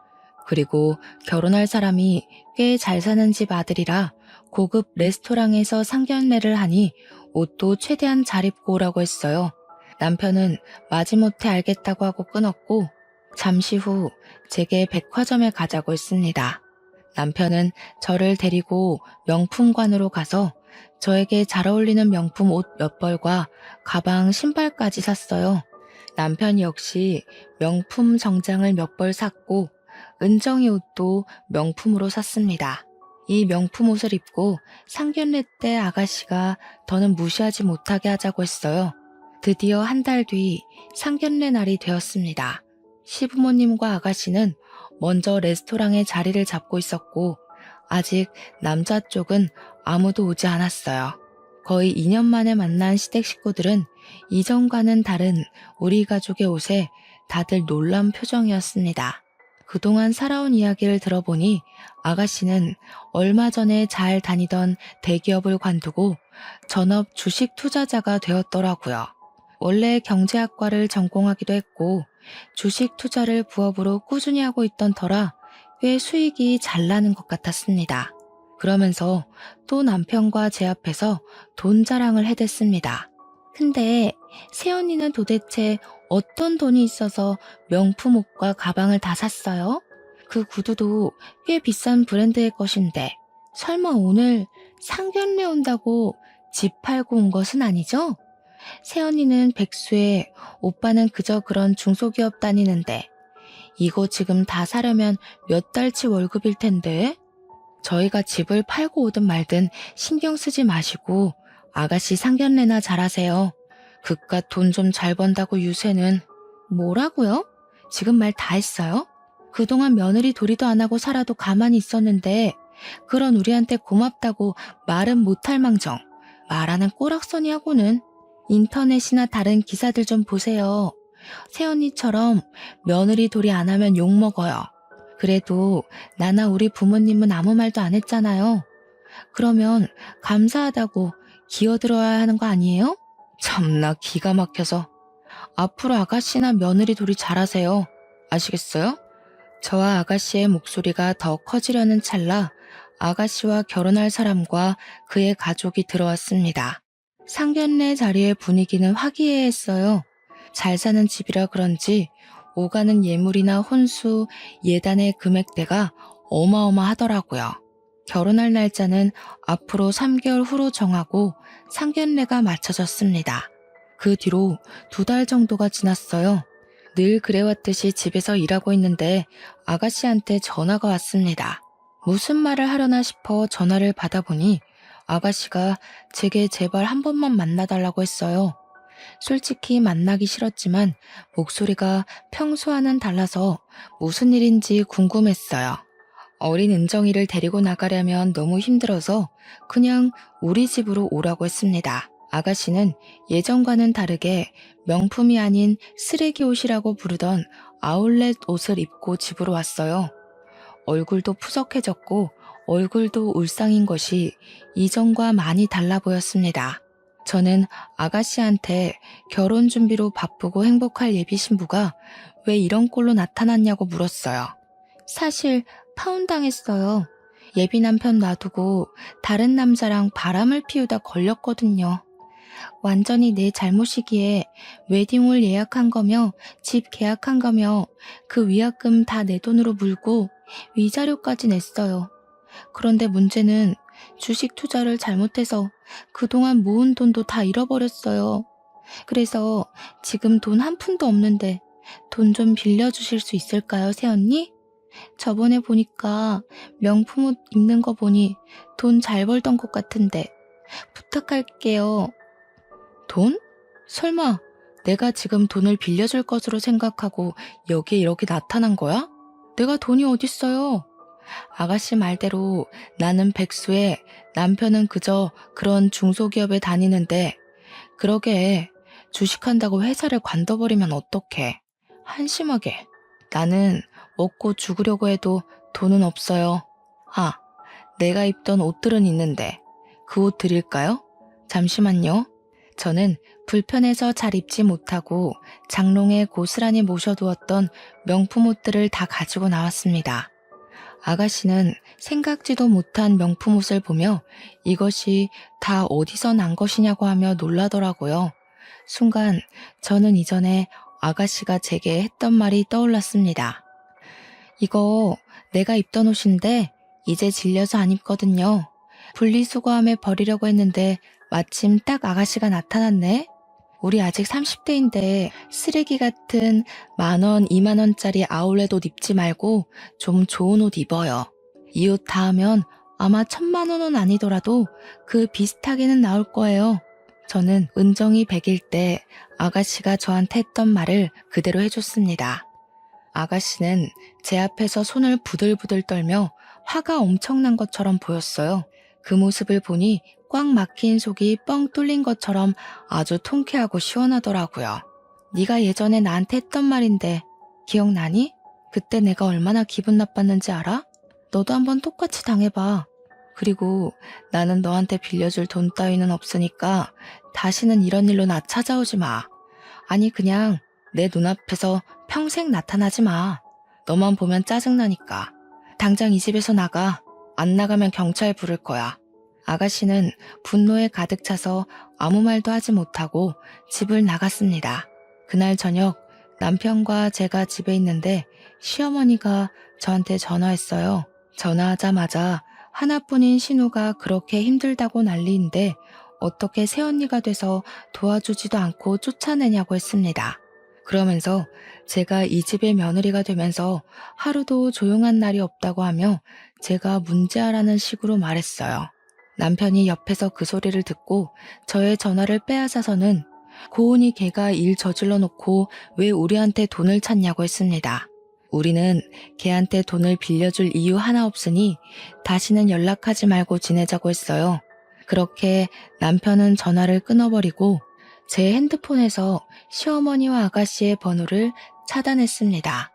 A: 그리고 결혼할 사람이 꽤 잘 사는 집 아들이라 고급 레스토랑에서 상견례를 하니 옷도 최대한 잘 입고 오라고 했어요. 남편은 마지못해 알겠다고 하고 끊었고 잠시 후 제게 백화점에 가자고 했습니다. 남편은 저를 데리고 명품관으로 가서 저에게 잘 어울리는 명품 옷 몇 벌과 가방, 신발까지 샀어요. 남편 역시 명품 정장을 몇 벌 샀고 은정이 옷도 명품으로 샀습니다. 이 명품 옷을 입고 상견례 때 아가씨가 더는 무시하지 못하게 하자고 했어요. 드디어 한 달 뒤 상견례 날이 되었습니다. 시부모님과 아가씨는 먼저 레스토랑에 자리를 잡고 있었고 아직 남자 쪽은 아무도 오지 않았어요. 거의 2년 만에 만난 시댁 식구들은 이전과는 다른 우리 가족의 옷에 다들 놀란 표정이었습니다. 그동안 살아온 이야기를 들어보니 아가씨는 얼마 전에 잘 다니던 대기업을 관두고 전업 주식 투자자가 되었더라고요. 원래 경제학과를 전공하기도 했고 주식 투자를 부업으로 꾸준히 하고 있던 터라 꽤 수익이 잘 나는 것 같았습니다. 그러면서 또 남편과 제 앞에서 돈 자랑을 해댔습니다. 근데 새언니는 도대체 어떤 돈이 있어서 명품 옷과 가방을 다 샀어요? 그 구두도 꽤 비싼 브랜드의 것인데 설마 오늘 상견례 온다고 집 팔고 온 것은 아니죠? 새언니는 백수에 오빠는 그저 그런 중소기업 다니는데 이거 지금 다 사려면 몇 달치 월급일 텐데 저희가 집을 팔고 오든 말든 신경 쓰지 마시고 아가씨 상견례나 잘하세요. 그깟 돈 좀 잘 번다고 유세는. 뭐라고요? 지금 말 다 했어요? 그동안 며느리 도리도 안 하고 살아도 가만히 있었는데 그런 우리한테 고맙다고 말은 못할 망정. 말하는 꼬락서니하고는. 인터넷이나 다른 기사들 좀 보세요. 새언니처럼 며느리 도리 안 하면 욕먹어요. 그래도 나나 우리 부모님은 아무 말도 안 했잖아요. 그러면 감사하다고 기어들어야 하는 거 아니에요? 참나 기가 막혀서. 앞으로 아가씨나 며느리 도리 잘하세요. 아시겠어요? 저와 아가씨의 목소리가 더 커지려는 찰나 아가씨와 결혼할 사람과 그의 가족이 들어왔습니다. 상견례 자리의 분위기는 화기애애했어요. 잘 사는 집이라 그런지 오가는 예물이나 혼수, 예단의 금액대가 어마어마하더라고요. 결혼할 날짜는 앞으로 3개월 후로 정하고 상견례가 맞춰졌습니다. 그 뒤로 2달 정도가 지났어요. 늘 그래왔듯이 집에서 일하고 있는데 아가씨한테 전화가 왔습니다. 무슨 말을 하려나 싶어 전화를 받아보니 아가씨가 제게 제발 한 번만 만나달라고 했어요. 솔직히 만나기 싫었지만 목소리가 평소와는 달라서 무슨 일인지 궁금했어요. 어린 은정이를 데리고 나가려면 너무 힘들어서 그냥 우리 집으로 오라고 했습니다. 아가씨는 예전과는 다르게 명품이 아닌 쓰레기 옷이라고 부르던 아울렛 옷을 입고 집으로 왔어요. 얼굴도 푸석해졌고 얼굴도 울상인 것이 이전과 많이 달라 보였습니다. 저는 아가씨한테 결혼 준비로 바쁘고 행복할 예비 신부가 왜 이런 꼴로 나타났냐고 물었어요. 사실 파혼당했어요. 예비 남편 놔두고 다른 남자랑 바람을 피우다 걸렸거든요. 완전히 내 잘못이기에 웨딩홀 예약한 거며 집 계약한 거며 그 위약금 다 내 돈으로 물고 위자료까지 냈어요. 그런데 문제는 주식 투자를 잘못해서 그동안 모은 돈도 다 잃어버렸어요. 그래서 지금 돈 한 푼도 없는데 돈 좀 빌려주실 수 있을까요, 새언니? 저번에 보니까 명품 옷 입는 거 보니 돈 잘 벌던 것 같은데 부탁할게요. 돈? 설마 내가 지금 돈을 빌려줄 것으로 생각하고 여기에 이렇게 나타난 거야? 내가 돈이 어딨어요? 아가씨 말대로 나는 백수에 남편은 그저 그런 중소기업에 다니는데 그러게 주식한다고 회사를 관둬버리면 어떡해. 한심하게. 나는 먹고 죽으려고 해도 돈은 없어요. 아, 내가 입던 옷들은 있는데 그 옷 드릴까요? 잠시만요. 저는 불편해서 잘 입지 못하고 장롱에 고스란히 모셔두었던 명품 옷들을 다 가지고 나왔습니다. 아가씨는 생각지도 못한 명품 옷을 보며 이것이 다 어디서 난 것이냐고 하며 놀라더라고요. 순간 저는 이전에 아가씨가 제게 했던 말이 떠올랐습니다. 이거 내가 입던 옷인데 이제 질려서 안 입거든요. 분리수거함에 버리려고 했는데 마침 딱 아가씨가 나타났네. 우리 아직 30대인데 쓰레기 같은 10,000원, 20,000원짜리 아울렛 옷 입지 말고 좀 좋은 옷 입어요. 이 옷 다 하면 아마 1,000만 원은 아니더라도 그 비슷하게는 나올 거예요. 저는 은정이 100일 때 아가씨가 저한테 했던 말을 그대로 해줬습니다. 아가씨는 제 앞에서 손을 부들부들 떨며 화가 엄청난 것처럼 보였어요. 그 모습을 보니 꽉 막힌 속이 뻥 뚫린 것처럼 아주 통쾌하고 시원하더라고요. 네가 예전에 나한테 했던 말인데 기억나니? 그때 내가 얼마나 기분 나빴는지 알아? 너도 한번 똑같이 당해봐. 그리고 나는 너한테 빌려줄 돈 따위는 없으니까 다시는 이런 일로 나 찾아오지 마. 아니 그냥 내 눈앞에서 평생 나타나지 마. 너만 보면 짜증나니까. 당장 이 집에서 나가. 안 나가면 경찰 부를 거야. 아가씨는 분노에 가득 차서 아무 말도 하지 못하고 집을 나갔습니다. 그날 저녁 남편과 제가 집에 있는데 시어머니가 저한테 전화했어요. 전화하자마자 하나뿐인 신우가 그렇게 힘들다고 난리인데 어떻게 새언니가 돼서 도와주지도 않고 쫓아내냐고 했습니다. 그러면서 제가 이 집의 며느리가 되면서 하루도 조용한 날이 없다고 하며 제가 문제아라는 식으로 말했어요. 남편이 옆에서 그 소리를 듣고 저의 전화를 빼앗아서는 고은이 걔가 일 저질러 놓고 왜 우리한테 돈을 찾냐고 했습니다. 우리는 걔한테 돈을 빌려줄 이유 하나 없으니 다시는 연락하지 말고 지내자고 했어요. 그렇게 남편은 전화를 끊어버리고 제 핸드폰에서 시어머니와 아가씨의 번호를 차단했습니다.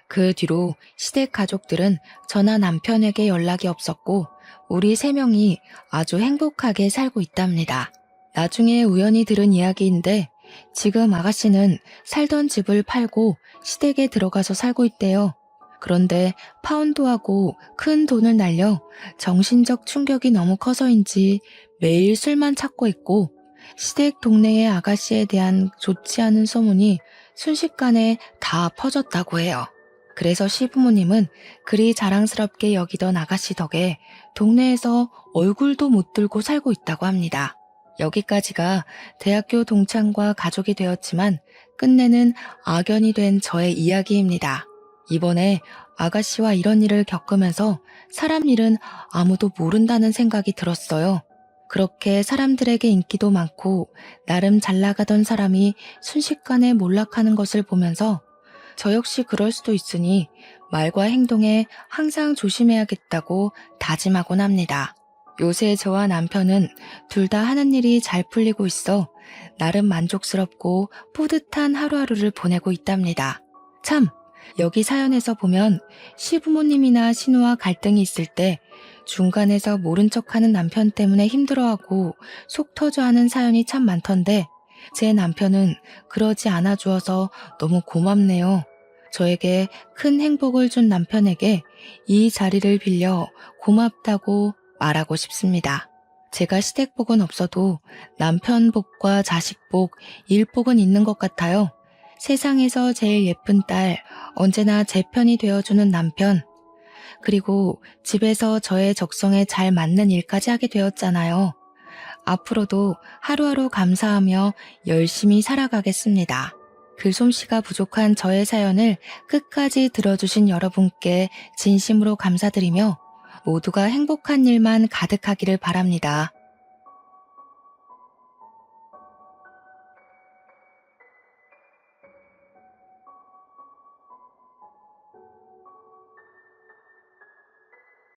A: 그 뒤로 시댁 가족들은 저나 남편에게 연락이 없었고 우리 3명이 아주 행복하게 살고 있답니다. 나중에 우연히 들은 이야기인데 지금 아가씨는 살던 집을 팔고 시댁에 들어가서 살고 있대요. 그런데 파혼도하고 큰 돈을 날려 정신적 충격이 너무 커서인지 매일 술만 찾고 있고 시댁 동네의 아가씨에 대한 좋지 않은 소문이 순식간에 다 퍼졌다고 해요. 그래서 시부모님은 그리 자랑스럽게 여기던 아가씨 덕에 동네에서 얼굴도 못 들고 살고 있다고 합니다. 여기까지가 대학교 동창과 가족이 되었지만 끝내는 악연이 된 저의 이야기입니다. 이번에 아가씨와 이런 일을 겪으면서 사람 일은 아무도 모른다는 생각이 들었어요. 그렇게 사람들에게 인기도 많고 나름 잘 나가던 사람이 순식간에 몰락하는 것을 보면서 저 역시 그럴 수도 있으니 말과 행동에 항상 조심해야겠다고 다짐하곤 합니다. 요새 저와 남편은 둘 다 하는 일이 잘 풀리고 있어 나름 만족스럽고 뿌듯한 하루하루를 보내고 있답니다. 참, 여기 사연에서 보면 시부모님이나 신우와 갈등이 있을 때 중간에서 모른 척하는 남편 때문에 힘들어하고 속 터져하는 사연이 참 많던데 제 남편은 그러지 않아 주어서 너무 고맙네요. 저에게 큰 행복을 준 남편에게 이 자리를 빌려 고맙다고 말하고 싶습니다. 제가 시댁복은 없어도 남편 복과 자식 복, 일 복은 있는 것 같아요. 세상에서 제일 예쁜 딸, 언제나 제 편이 되어주는 남편, 그리고 집에서 저의 적성에 잘 맞는 일까지 하게 되었잖아요. 앞으로도 하루하루 감사하며 열심히 살아가겠습니다. 글솜씨가 부족한 저의 사연을 끝까지 들어주신 여러분께 진심으로 감사드리며 모두가 행복한 일만 가득하기를 바랍니다.